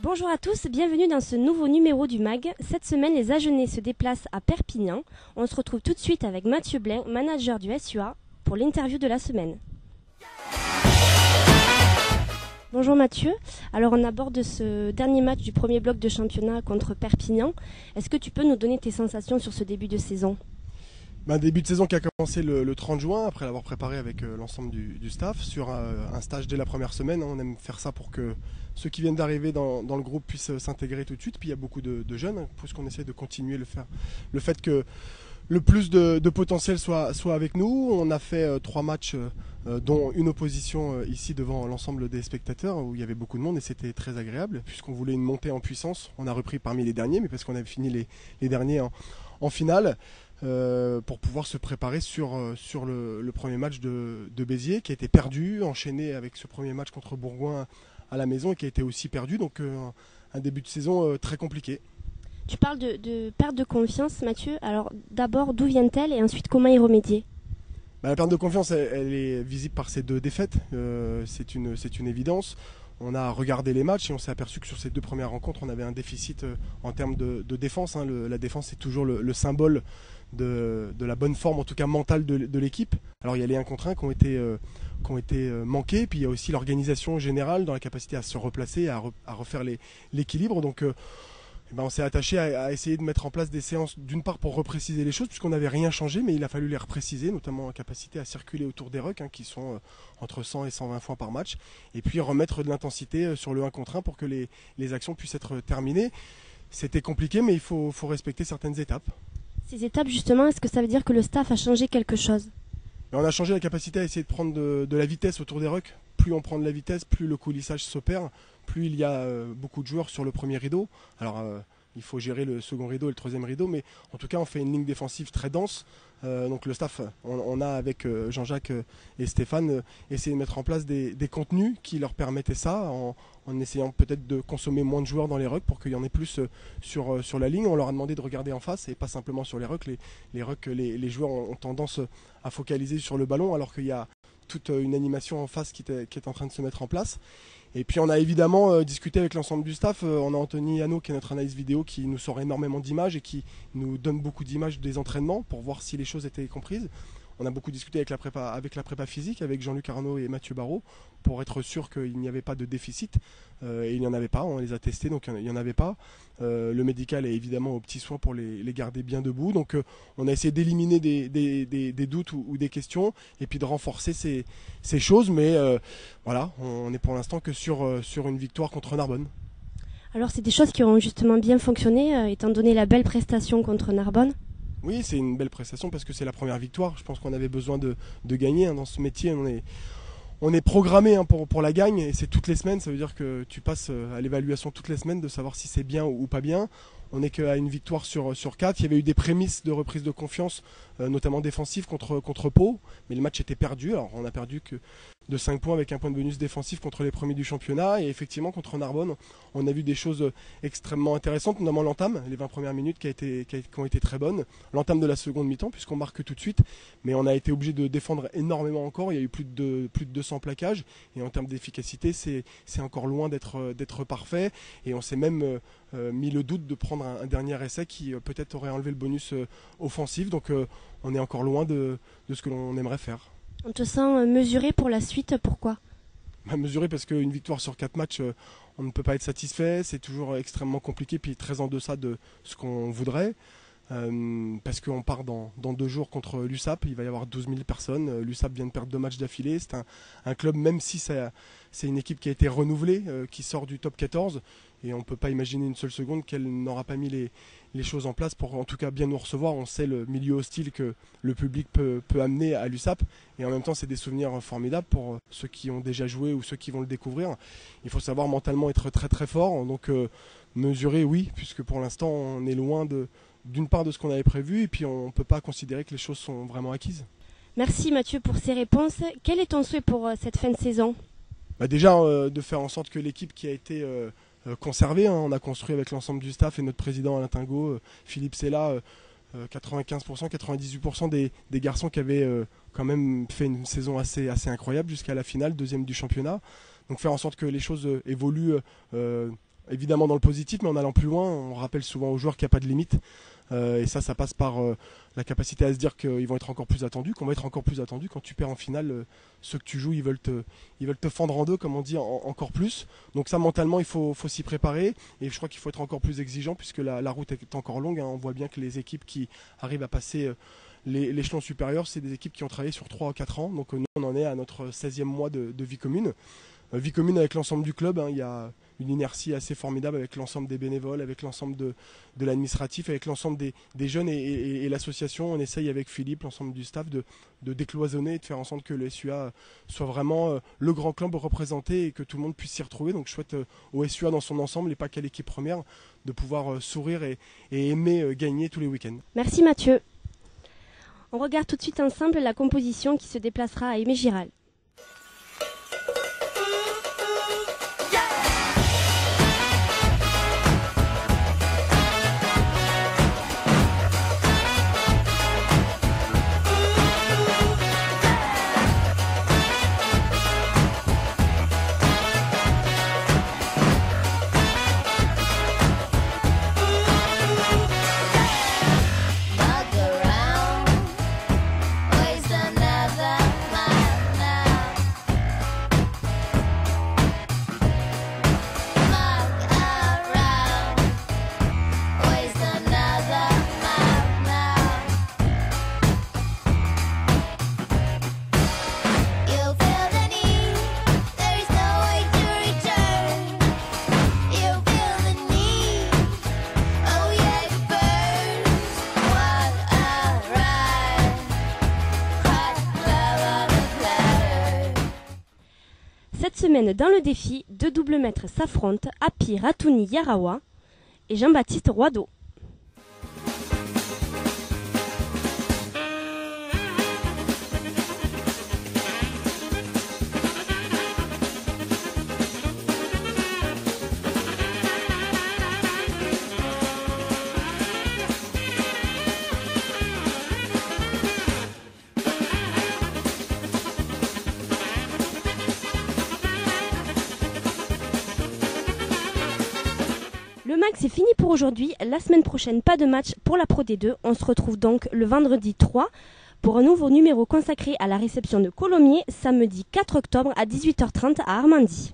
Bonjour à tous, bienvenue dans ce nouveau numéro du MAG. Cette semaine, les Agenais se déplacent à Perpignan. On se retrouve tout de suite avec Mathieu Blain, manager du SUA, pour l'interview de la semaine. Bonjour Mathieu, alors on aborde ce dernier match du premier bloc de championnat contre Perpignan. Est-ce que tu peux nous donner tes sensations sur ce début de saison ? Début de saison qui a commencé le 30 juin, après l'avoir préparé avec l'ensemble du staff, sur un stage dès la première semaine. On aime faire ça pour que ceux qui viennent d'arriver dans le groupe puissent s'intégrer tout de suite. Puis il y a beaucoup de jeunes, puisqu'on essaie de continuer le fait que le plus de potentiel soit avec nous. On a fait 3 matchs, dont une opposition ici devant l'ensemble des spectateurs, où il y avait beaucoup de monde et c'était très agréable, puisqu'on voulait une montée en puissance. On a repris parmi les derniers, mais parce qu'on avait fini les derniers en finale. Pour pouvoir se préparer sur le premier match de Béziers, qui a été perdu, enchaîné avec ce premier match contre Bourgoin à la maison et qui a été aussi perdu, donc un début de saison très compliqué. Tu parles de perte de confiance, Mathieu. Alors d'abord, d'où vient-elle et ensuite comment y remédier ? La perte de confiance, elle est visible par ces 2 défaites, c'est une évidence. On a regardé les matchs et on s'est aperçu que sur ces 2 premières rencontres, on avait un déficit en termes de défense. La défense est toujours le symbole de la bonne forme, en tout cas mentale de l'équipe. Alors il y a les 1 contre 1 qui ont été manqués, puis il y a aussi l'organisation générale dans la capacité à se replacer, à refaire l'équilibre. Donc on s'est attaché à essayer de mettre en place des séances, d'une part pour repréciser les choses, puisqu'on n'avait rien changé, mais il a fallu les repréciser, notamment la capacité à circuler autour des rucks, qui sont entre 100 et 120 fois par match, et puis remettre de l'intensité sur le 1 contre 1 pour que les actions puissent être terminées. C'était compliqué, mais il faut respecter certaines étapes. Ces étapes, justement, est-ce que ça veut dire que le staff a changé quelque chose ? On a changé la capacité à essayer de prendre de la vitesse autour des rucks. Plus on prend de la vitesse, plus le coulissage s'opère, plus il y a beaucoup de joueurs sur le premier rideau. Alors il faut gérer le second rideau et le troisième rideau, mais en tout cas on fait une ligne défensive très dense. Donc le staff, on a avec Jean-Jacques et Stéphane essayé de mettre en place des contenus qui leur permettaient ça, en essayant peut-être de consommer moins de joueurs dans les rucks pour qu'il y en ait plus sur la ligne. On leur a demandé de regarder en face et pas simplement sur les rucks. Les rucks, les joueurs ont tendance à focaliser sur le ballon alors qu'il y a toute une animation en face qui est en train de se mettre en place. Et puis on a évidemment discuté avec l'ensemble du staff. On a Anthony Hanot qui est notre analyse vidéo qui nous sort énormément d'images et qui nous donne beaucoup d'images des entraînements pour voir si les choses étaient comprises. On a beaucoup discuté avec la prépa physique, avec Jean-Luc Arnaud et Mathieu Barrault, pour être sûr qu'il n'y avait pas de déficit. Et il n'y en avait pas, on les a testés, donc il n'y en avait pas. Le médical est évidemment aux petits soins pour les garder bien debout. Donc on a essayé d'éliminer des doutes ou des questions, et puis de renforcer ces choses. Mais voilà, on est pour l'instant que sur une victoire contre Narbonne. Alors c'est des choses qui ont justement bien fonctionné, étant donné la belle prestation contre Narbonne. Oui, c'est une belle prestation parce que c'est la première victoire. Je pense qu'on avait besoin de gagner dans ce métier. On est programmé pour la gagne et c'est toutes les semaines. Ça veut dire que tu passes à l'évaluation toutes les semaines de savoir si c'est bien ou pas bien. On n'est qu'à une victoire sur 4. Il y avait eu des prémices de reprise de confiance, notamment défensive contre Pau. Mais le match était perdu. Alors on a perdu que de 5 points avec un point de bonus défensif contre les premiers du championnat. Et effectivement, contre Narbonne, on a vu des choses extrêmement intéressantes, notamment l'entame, les 20 premières minutes qui ont été très bonnes. L'entame de la seconde mi-temps, puisqu'on marque tout de suite. Mais on a été obligé de défendre énormément encore. Il y a eu plus de 200 plaquages. Et en termes d'efficacité, c'est encore loin d'être parfait. Et on s'est même mis le doute de prendre un dernier essai qui peut-être aurait enlevé le bonus offensif. Donc on est encore loin de ce que l'on aimerait faire. On te sent mesuré pour la suite, pourquoi ? Mesuré parce qu'une victoire sur 4 matchs, on ne peut pas être satisfait, c'est toujours extrêmement compliqué, puis très en deçà de ce qu'on voudrait. Parce qu'on part dans 2 jours contre l'USAP, il va y avoir 12 000 personnes. L'USAP vient de perdre 2 matchs d'affilée. C'est un club, même si c'est une équipe qui a été renouvelée, qui sort du top 14, et on ne peut pas imaginer une seule seconde qu'elle n'aura pas mis les choses en place pour en tout cas bien nous recevoir. On sait le milieu hostile que le public peut amener à l'USAP, et en même temps c'est des souvenirs formidables pour ceux qui ont déjà joué ou ceux qui vont le découvrir. Il faut savoir mentalement être très très fort, donc mesurer oui, puisque pour l'instant on est loin d'une part de ce qu'on avait prévu, et puis on ne peut pas considérer que les choses sont vraiment acquises. Merci Mathieu pour ces réponses. Quel est ton souhait pour cette fin de saison ? Déjà de faire en sorte que l'équipe qui a été conservée, on a construit avec l'ensemble du staff et notre président Alain Tingot, Philippe Sella, 95%, 98% des garçons qui avaient quand même fait une saison assez incroyable jusqu'à la finale, 2e du championnat. Donc faire en sorte que les choses évoluent évidemment dans le positif, mais en allant plus loin, on rappelle souvent aux joueurs qu'il n'y a pas de limite. Et ça passe par la capacité à se dire qu'ils vont être encore plus attendus, qu'on va être encore plus attendus. Quand tu perds en finale, ceux que tu joues, ils veulent te fendre en deux, comme on dit, encore plus. Donc ça, mentalement, il faut s'y préparer. Et je crois qu'il faut être encore plus exigeant, puisque la route est encore longue. On voit bien que les équipes qui arrivent à passer l'échelon supérieur, c'est des équipes qui ont travaillé sur 3 ou 4 ans. Donc nous, on en est à notre 16e mois de vie commune. Vie commune avec l'ensemble du club, il y a une inertie assez formidable avec l'ensemble des bénévoles, avec l'ensemble de l'administratif, avec l'ensemble des jeunes et l'association. On essaye avec Philippe, l'ensemble du staff, de décloisonner et de faire en sorte que le SUA soit vraiment le grand club représenté et que tout le monde puisse s'y retrouver. Donc je souhaite au SUA dans son ensemble et pas qu'à l'équipe première de pouvoir sourire et aimer gagner tous les week-ends. Merci Mathieu. On regarde tout de suite ensemble la composition qui se déplacera à Aimé-Giral. Cette semaine, dans le défi, 2 doubles maîtres s'affrontent, Happy Ratouni Yarawa et Jean-Baptiste Roideau. Le MAG, c'est fini pour aujourd'hui. La semaine prochaine, pas de match pour la Pro D2. On se retrouve donc le vendredi 3 pour un nouveau numéro consacré à la réception de Colomiers, samedi 4 octobre à 18h30 à Armandie.